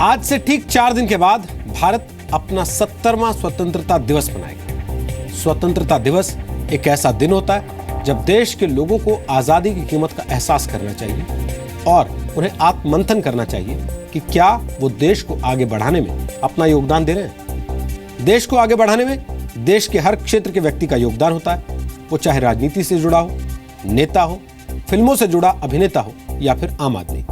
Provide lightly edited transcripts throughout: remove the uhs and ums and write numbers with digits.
आज से ठीक 4 दिन के बाद भारत अपना 70वां स्वतंत्रता दिवस मनाएगा। स्वतंत्रता दिवस एक ऐसा दिन होता है जब देश के लोगों को आजादी की कीमत का एहसास करना चाहिए और उन्हें आत्ममंथन करना चाहिए कि क्या वो देश को आगे बढ़ाने में अपना योगदान दे रहे हैं। देश को आगे बढ़ाने में देश के हर क्षेत्र के व्यक्ति का योगदान होता है, वो चाहे राजनीति से जुड़ा हो, नेता हो, फिल्मों से जुड़ा अभिनेता हो या फिर आम आदमी।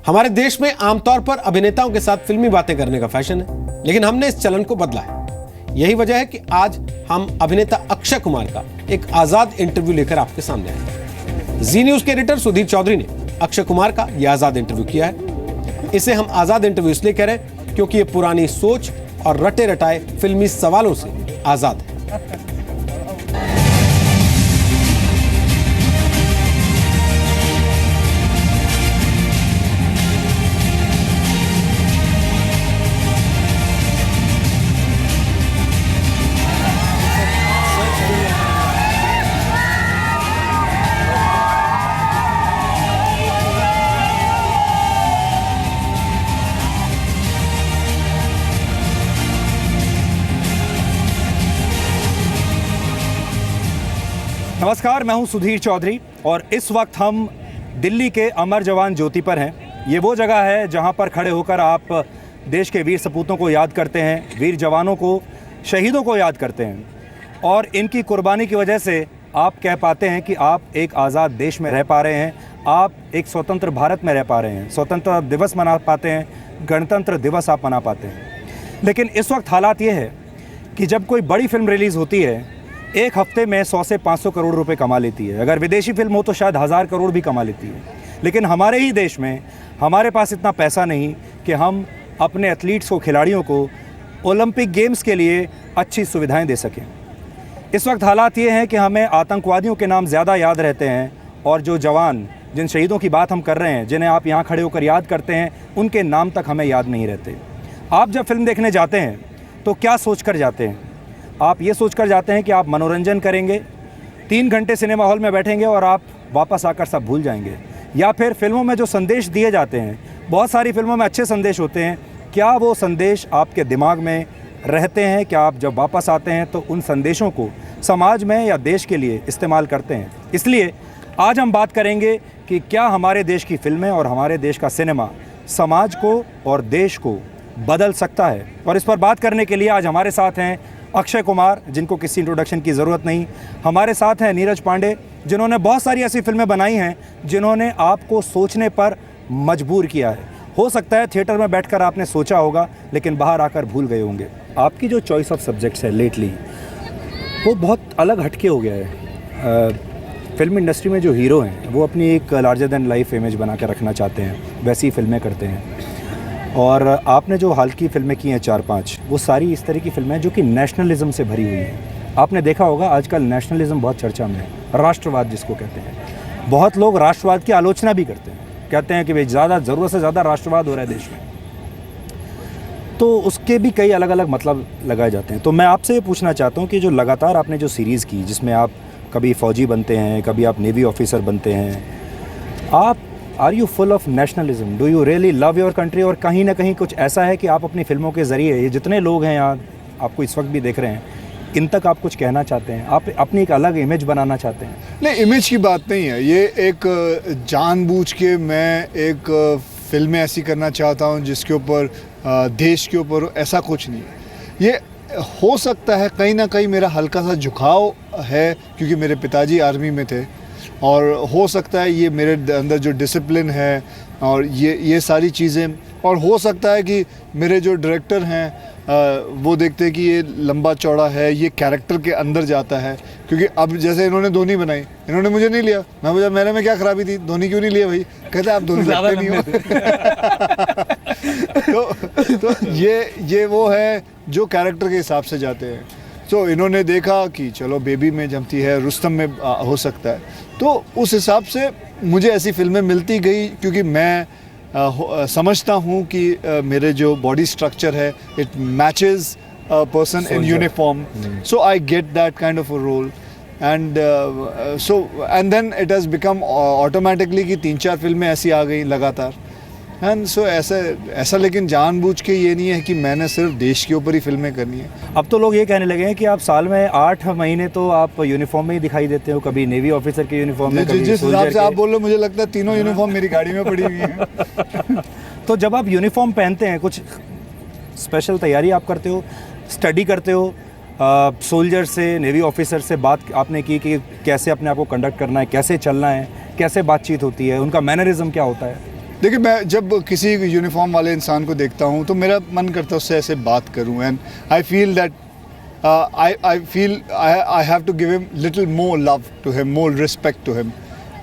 हमारे देश में आमतौर पर अभिनेताओं के साथ फिल्मी बातें करने का फैशन है, लेकिन हमने इस चलन को बदला है। यही वजह है कि आज हम अभिनेता अक्षय कुमार का एक आजाद इंटरव्यू लेकर आपके सामने आए हैं। जी न्यूज के एडिटर सुधीर चौधरी ने अक्षय कुमार का यह आजाद इंटरव्यू किया है। इसे हम आजाद इंटरव्यू इसलिए कह रहे हैं क्योंकि ये पुरानी सोच और रटे रटाए फिल्मी सवालों से आजाद है। नमस्कार, मैं हूं सुधीर चौधरी और इस वक्त हम दिल्ली के अमर जवान ज्योति पर हैं। ये वो जगह है जहां पर खड़े होकर आप देश के वीर सपूतों को याद करते हैं, वीर जवानों को, शहीदों को याद करते हैं और इनकी कुर्बानी की वजह से आप कह पाते हैं कि आप एक आज़ाद देश में रह पा रहे हैं, आप एक स्वतंत्र भारत में रह पा रहे हैं, स्वतंत्रता दिवस मना पाते हैं, गणतंत्र दिवस आप मना पाते हैं। लेकिन इस वक्त हालात ये है कि जब कोई बड़ी फिल्म रिलीज़ होती है, एक हफ्ते में 100 से 500 करोड़ रुपए कमा लेती है। अगर विदेशी फिल्म हो तो शायद 1000 करोड़ भी कमा लेती है। लेकिन हमारे ही देश में हमारे पास इतना पैसा नहीं कि हम अपने एथलीट्स को, खिलाड़ियों को ओलंपिक गेम्स के लिए अच्छी सुविधाएं दे सकें। इस वक्त हालात ये हैं कि हमें आतंकवादियों के नाम ज़्यादा याद रहते हैं और जो जवान, जिन शहीदों की बात हम कर रहे हैं, जिन्हें आप यहाँ खड़े होकर याद करते हैं, उनके नाम तक हमें याद नहीं रहते। आप जब फिल्म देखने जाते हैं तो क्या सोच कर जाते हैं? आप ये सोच कर जाते हैं कि आप मनोरंजन करेंगे, 3 घंटे सिनेमा हॉल में बैठेंगे और आप वापस आकर सब भूल जाएंगे, या फिर फिल्मों में जो संदेश दिए जाते हैं, बहुत सारी फिल्मों में अच्छे संदेश होते हैं, क्या वो संदेश आपके दिमाग में रहते हैं? क्या आप जब वापस आते हैं तो उन संदेशों को समाज में या देश के लिए इस्तेमाल करते हैं? इसलिए आज हम बात करेंगे कि क्या हमारे देश की फिल्में और हमारे देश का सिनेमा समाज को और देश को बदल सकता है। और इस पर बात करने के लिए आज हमारे साथ हैं अक्षय कुमार, जिनको किसी इंट्रोडक्शन की ज़रूरत नहीं। हमारे साथ हैं नीरज पांडे, जिन्होंने बहुत सारी ऐसी फिल्में बनाई हैं जिन्होंने आपको सोचने पर मजबूर किया है। हो सकता है थिएटर में बैठकर आपने सोचा होगा, लेकिन बाहर आकर भूल गए होंगे। आपकी जो चॉइस ऑफ सब्जेक्ट्स है लेटली, वो बहुत अलग हटके हो गया है। फिल्म इंडस्ट्री में जो हीरो हैं वो अपनी एक लार्जर दैन लाइफ इमेज बना कर रखना चाहते हैं, वैसी फिल्में करते हैं। और आपने जो हाल की फिल्में की हैं 4-5, वो सारी इस तरह की फिल्में हैं जो कि नेशनलिज्म से भरी हुई हैं। आपने देखा होगा आजकल नेशनलिज्म बहुत चर्चा में है, राष्ट्रवाद जिसको कहते हैं। बहुत लोग राष्ट्रवाद की आलोचना भी करते हैं, कहते हैं कि भाई ज़्यादा ज़रूरत से ज़्यादा राष्ट्रवाद हो रहा है देश में, तो उसके भी कई अलग अलग मतलब लगाए जाते हैं। तो मैं आपसे ये पूछना चाहता हूँ कि जो लगातार आपने जो सीरीज़ की, जिसमें आप कभी फ़ौजी बनते हैं, कभी आप नेवी ऑफिसर बनते हैं, आप are you full of nationalism? Do you really love your country? और कहीं ना कहीं कुछ ऐसा है कि आप अपनी फिल्मों के ज़रिए, ये जितने लोग हैं यहाँ आपको इस वक्त भी देख रहे हैं, इन तक आप कुछ कहना चाहते हैं, आप अपनी एक अलग इमेज बनाना चाहते हैं? नहीं, इमेज की बात नहीं है। ये एक जानबूझ के मैं एक फिल्में ऐसी करना चाहता हूँ जिसके ऊपर देश के ऊपर, ऐसा कुछ नहीं है। ये हो सकता है कहीं ना कहीं मेरा हल्का सा झुकाव है क्योंकि मेरे पिताजी आर्मी में थे, और हो सकता है ये मेरे अंदर जो डिसिप्लिन है और ये सारी चीज़ें, और हो सकता है कि मेरे जो डायरेक्टर हैं वो देखते हैं कि ये लंबा चौड़ा है, ये कैरेक्टर के अंदर जाता है। क्योंकि अब जैसे इन्होंने धोनी बनाई, इन्होंने मुझे नहीं लिया, मैं मुझे मेरे में क्या खराबी थी, धोनी क्यों नहीं लिया भाई? कहते आप धोनी लगते नहीं हो। तो ये वो है जो कैरेक्टर के हिसाब से जाते हैं। तो इन्होंने देखा कि चलो बेबी में जमती है, रुस्तम में हो सकता है, तो उस हिसाब से मुझे ऐसी फिल्में मिलती गई क्योंकि मैं समझता हूँ कि मेरे जो बॉडी स्ट्रक्चर है, it matches a person in uniform, so I get that kind of a role, and then it has become automatically कि 3-4 फिल्में ऐसी आ गई लगातार, एंड सो ऐसा लेकिन जानबूझ के ये नहीं है कि मैंने सिर्फ देश के ऊपर ही फिल्में करनी है। अब तो लोग ये कहने लगे हैं कि आप साल में 8 महीने तो आप यूनिफॉर्म में ही दिखाई देते हो, कभी नेवी ऑफिसर के यूनिफॉर्म में, कभी जिस हिसाब सोल्जर से आप के। बोल रहे हो मुझे लगता है तीनों यूनिफॉर्म मेरी गाड़ी में पड़ी हुई हैं। तो जब आप यूनिफॉर्म पहनते हैं, कुछ स्पेशल तैयारी आप करते हो, स्टडी करते हो, सोल्जर से, नेवी ऑफिसर से बात आपने की कि कैसे अपने आप को कंडक्ट करना है, कैसे चलना है, कैसे बातचीत होती है, उनका मैनरिज्म क्या होता है? देखिए, मैं जब किसी यूनिफॉर्म वाले इंसान को देखता हूँ तो मेरा मन करता है उससे ऐसे बात करूँ, and I feel that I have to give him little more love to him, more respect to him,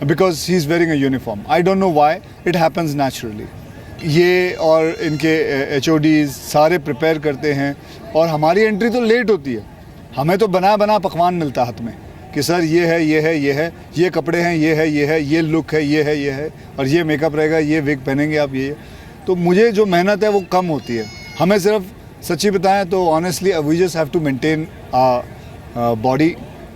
because he's wearing a uniform. I don't know why, it happens naturally. ये और इनके HODs सारे prepare करते हैं और हमारी entry तो late होती है। हमें तो बना बना पकवान मिलता है हाथ में कि सर ये है, ये है, ये है, ये कपड़े हैं, ये है, ये है, ये लुक है, ये है, ये है, और ये मेकअप रहेगा, ये विग पहनेंगे आप, ये। तो मुझे जो मेहनत है वो कम होती है। हमें सिर्फ सच्ची बताएं तो honestly we just have to maintain body,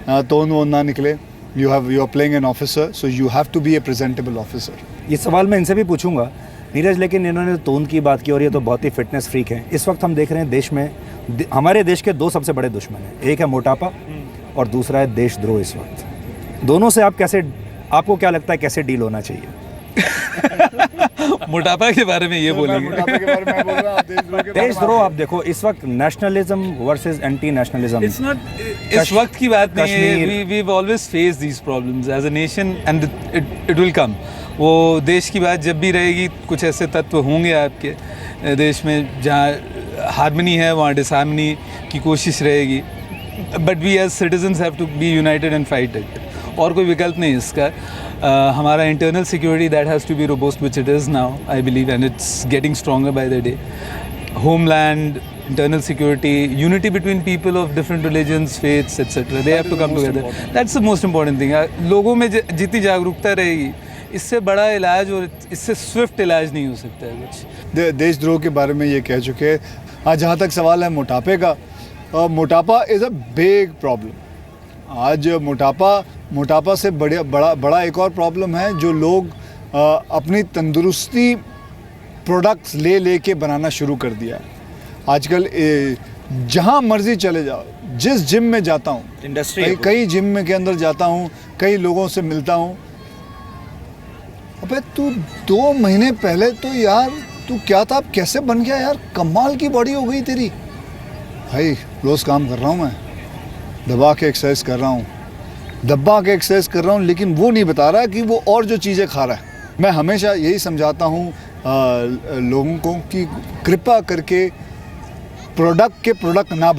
तोन वोन ना निकले। You are playing an officer, so you have to be a presentable officer. ये सवाल मैं इनसे भी पूछूंगा नीरज, लेकिन इन्होंने तोन की बात की और ये तो बहुत ही फिटनेस फ्रीक है। इस वक्त हम देख रहे हैं देश में हमारे देश के 2 सबसे बड़े दुश्मन हैं, एक है मोटापा और दूसरा है देशद्रोह। इस वक्त दोनों से आपको क्या लगता है कैसे डील होना चाहिए? मोटापा के बारे में ये बोलेंगे। मोटापे के बारे में मैं बोल रहा हूं, देशद्रोह के बारे में देशद्रोह आप देखो, इस वक्त nationalism versus anti nationalism. It's not इस वक्त की बात नहीं है। We have always face these problems as a nation and it will come. वो देश की बात जब भी रहेगी, कुछ ऐसे तत्व होंगे आपके देश में जहाँ हार्मनी है वहाँ डिसहार्मनी की कोशिश रहेगी, but we as citizens have to be united and fight it. और कोई विकल्प नहीं इसका। हमारा internal security that has to be robust which it is now, I believe, and it's getting stronger by the day. Homeland, internal security, unity between people of different religions, faiths, etc. They have to come together. That's the most important thing. लोगों में जितनी जागरूकता रहेगी, इससे बड़ा इलाज और इससे स्विफ्ट इलाज नहीं हो सकता है कुछ। देशद्रोह के बारे में ये कह चुके हैं। आज जहाँ तक सवाल है मोटापे का, मोटापा इज़ अ बिग प्रॉब्लम। आज मोटापा से बड़ा एक और प्रॉब्लम है जो लोग अपनी तंदुरुस्ती प्रोडक्ट्स ले के बनाना शुरू कर दिया है। आजकल जहाँ मर्जी चले जाओ, जिस जिम में जाता हूँ, इंडस्ट्री कई जिम में के अंदर जाता हूँ, कई लोगों से मिलता हूँ, अबे तू 2 महीने पहले तो यार तू क्या था, अब कैसे बन गया यार, कमाल की बॉडी हो गई तेरी। भाई रोज़ काम कर रहा हूँ मैं, दबा के एक्सरसाइज कर रहा हूँ, लेकिन वो नहीं बता रहा कि वो और जो चीज़ें खा रहा है। मैं हमेशा यही समझाता हूँ लोगों को कि कृपा करके प्रोडक्ट ना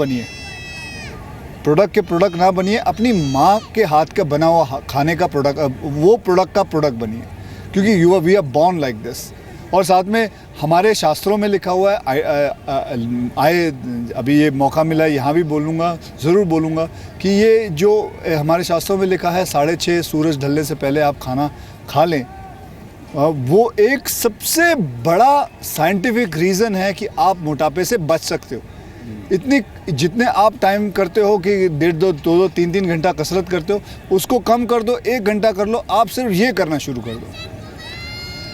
बनिए, अपनी माँ के हाथ का बना हुआ खाने का प्रोडक्ट बनिए, क्योंकि we are born like this. और साथ में हमारे शास्त्रों में लिखा हुआ है, अभी ये मौका मिला है यहाँ भी ज़रूर बोलूँगा कि ये जो हमारे शास्त्रों में लिखा है 6:30 सूरज ढलने से पहले आप खाना खा लें, वो एक सबसे बड़ा साइंटिफिक रीज़न है कि आप मोटापे से बच सकते हो। जितने आप टाइम करते हो कि 1.5-2 3 घंटा कसरत करते हो, उसको कम कर दो, 1 घंटा कर लो। आप सिर्फ ये करना शुरू कर दो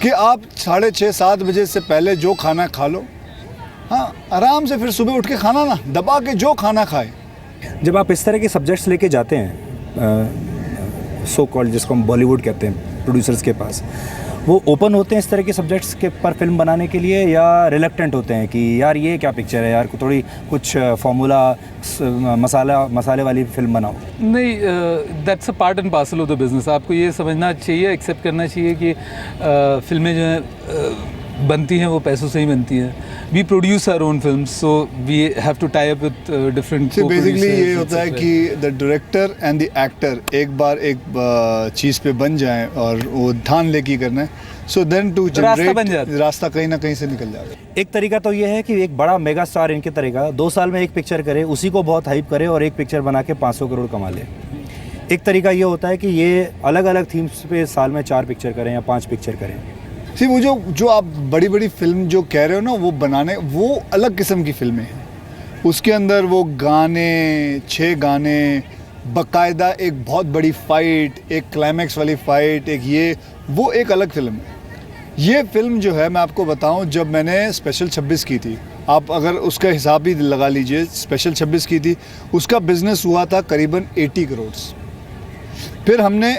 कि आप 6:30-7 बजे से पहले जो खाना खा लो, हाँ आराम से फिर सुबह उठ के खाना ना दबा के जो खाना खाए। जब आप इस तरह के सब्जेक्ट्स लेके जाते हैं सो कॉल्ड, जिसको हम बॉलीवुड कहते हैं, प्रोड्यूसर्स के पास, वो ओपन होते हैं इस तरह के सब्जेक्ट्स के पर फिल्म बनाने के लिए, या रिलेक्टेंट होते हैं कि यार ये क्या पिक्चर है यार, थोड़ी कुछ फार्मूला मसाले वाली फिल्म बनाओ? नहीं, that's a part and parcel of the business. आपको ये समझना चाहिए, एक्सेप्ट करना चाहिए कि फिल्में जो हैं बनती हैं वो पैसों से ही बनती हैं। We produce our own films, so we have to tie up with different. Basically ये होता है कि the director and the actor एक बार एक चीज़ पे बन जाएं और वो ध्यान लेके करना है, सो देन टू जनरेट रास्ता कहीं ना कहीं से निकल जाता है। एक तरीका तो ये है कि एक बड़ा मेगा स्टार इनके तरीका 2 साल में एक पिक्चर करे, उसी को बहुत हाइप करे और एक पिक्चर बना के 500 करोड़ कमा ले। एक तरीका ये होता है कि ये अलग अलग थीम्स पे साल में 4 पिक्चर करें या 5 पिक्चर करें। सी वो जो आप बड़ी फिल्म जो कह रहे हो ना, वो बनाने, वो अलग किस्म की फिल्में हैं। उसके अंदर वो गाने, 6 गाने, बाकायदा एक बहुत बड़ी फाइट, एक क्लाइमैक्स वाली फाइट, एक ये, वो एक अलग फिल्म है। ये फिल्म जो है मैं आपको बताऊं, जब मैंने स्पेशल 26 की थी, आप अगर उसका हिसाब भी लगा लीजिए, स्पेशल 26 की थी, उसका बिजनेस हुआ था करीबन 80 करोड़। फिर हमने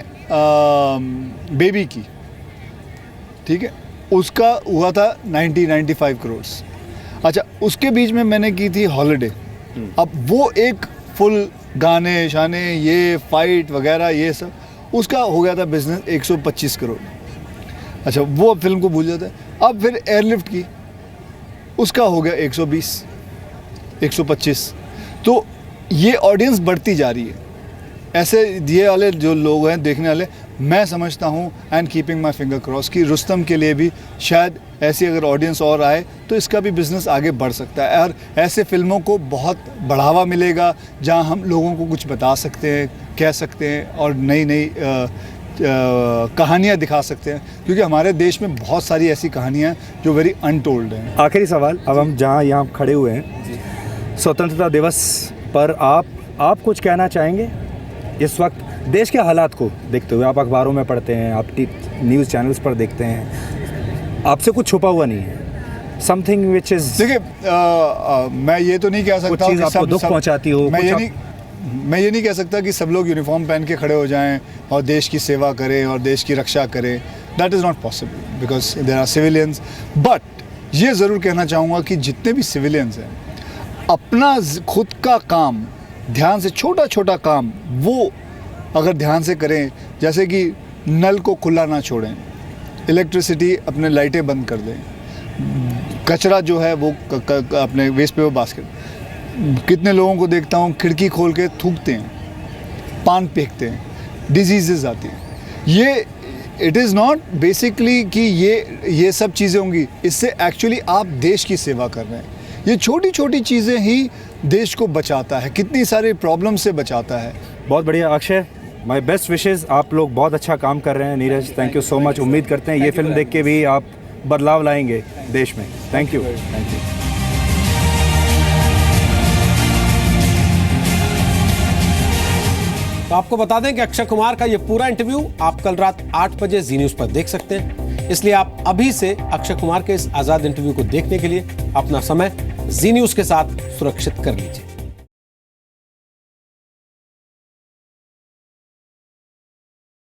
बेबी की, ठीक है, उसका हुआ था 95 करोड़। अच्छा, उसके बीच में मैंने की थी हॉलिडे। अब वो एक फुल गाने शाने, ये फाइट वगैरह ये सब, उसका हो गया था बिजनेस 125 करोड़। अच्छा, वो अब फिल्म को भूल जाता है। अब फिर एयरलिफ्ट की, उसका हो गया 120, 125। तो ये ऑडियंस बढ़ती जा रही है। ऐसे ये वाले जो लोग हैं देखने वाले, मैं समझता हूँ and keeping my finger cross कि रुस्तम के लिए भी शायद ऐसी अगर ऑडियंस और आए तो इसका भी बिज़नेस आगे बढ़ सकता है, और ऐसे फिल्मों को बहुत बढ़ावा मिलेगा जहाँ हम लोगों को कुछ बता सकते हैं, कह सकते हैं और नई नई कहानियाँ दिखा सकते हैं, क्योंकि हमारे देश में बहुत सारी ऐसी कहानियाँ जो वेरी अनटोल्ड हैं। आखिरी सवाल, अब हम जहाँ यहाँ खड़े हुए हैं स्वतंत्रता दिवस पर, आप कुछ कहना चाहेंगे इस वक्त देश के हालात को देखते हुए? आप अखबारों में पढ़ते हैं, आप न्यूज़ चैनल्स पर देखते हैं, आपसे कुछ छुपा हुआ नहीं है, समथिंग विच इज, देखिए मैं ये तो नहीं कह सकता कुछ चीज़ आपको दुख पहुंचाती हो, मैं ये नहीं कह सकता कि सब लोग यूनिफॉर्म पहन के खड़े हो जाएं और देश की सेवा करें और देश की रक्षा करें। That is not possible because there are civilians. But ये ज़रूर कहना चाहूँगा कि जितने भी सिविलियंस हैं, अपना खुद का काम ध्यान से, छोटा छोटा काम वो अगर ध्यान से करें, जैसे कि नल को खुला ना छोड़ें, इलेक्ट्रिसिटी अपने लाइटें बंद कर दें, कचरा जो है वो अपने वेस्ट पेपर बास्केट, कितने लोगों को देखता हूँ खिड़की खोल के थूकते हैं, पान फेंकते हैं, डिजीज़ आती हैं। ये इट इज़ नॉट बेसिकली कि ये सब चीज़ें होंगी, इससे एक्चुअली आप देश की सेवा कर रहे हैं। ये छोटी छोटी चीज़ें ही देश को बचाता है, कितनी सारी प्रॉब्लम से बचाता है। बहुत बढ़िया अक्षय, माय बेस्ट विशेज़। आप लोग बहुत अच्छा काम कर रहे हैं। Neeraj, thank you so much. उम्मीद करते हैं ये फिल्म देख के भी आप बदलाव लाएंगे देश में। Thank you. तो आपको बता दें कि अक्षय कुमार का ये पूरा इंटरव्यू आप कल रात 8 बजे जी न्यूज़ पर देख सकते हैं। इसलिए आप अभी से अक्षय कुमार के इस आज़ाद इंटरव्यू को देखने के लिए अपना समय जी न्यूज़ के साथ सुरक्षित कर लीजिए।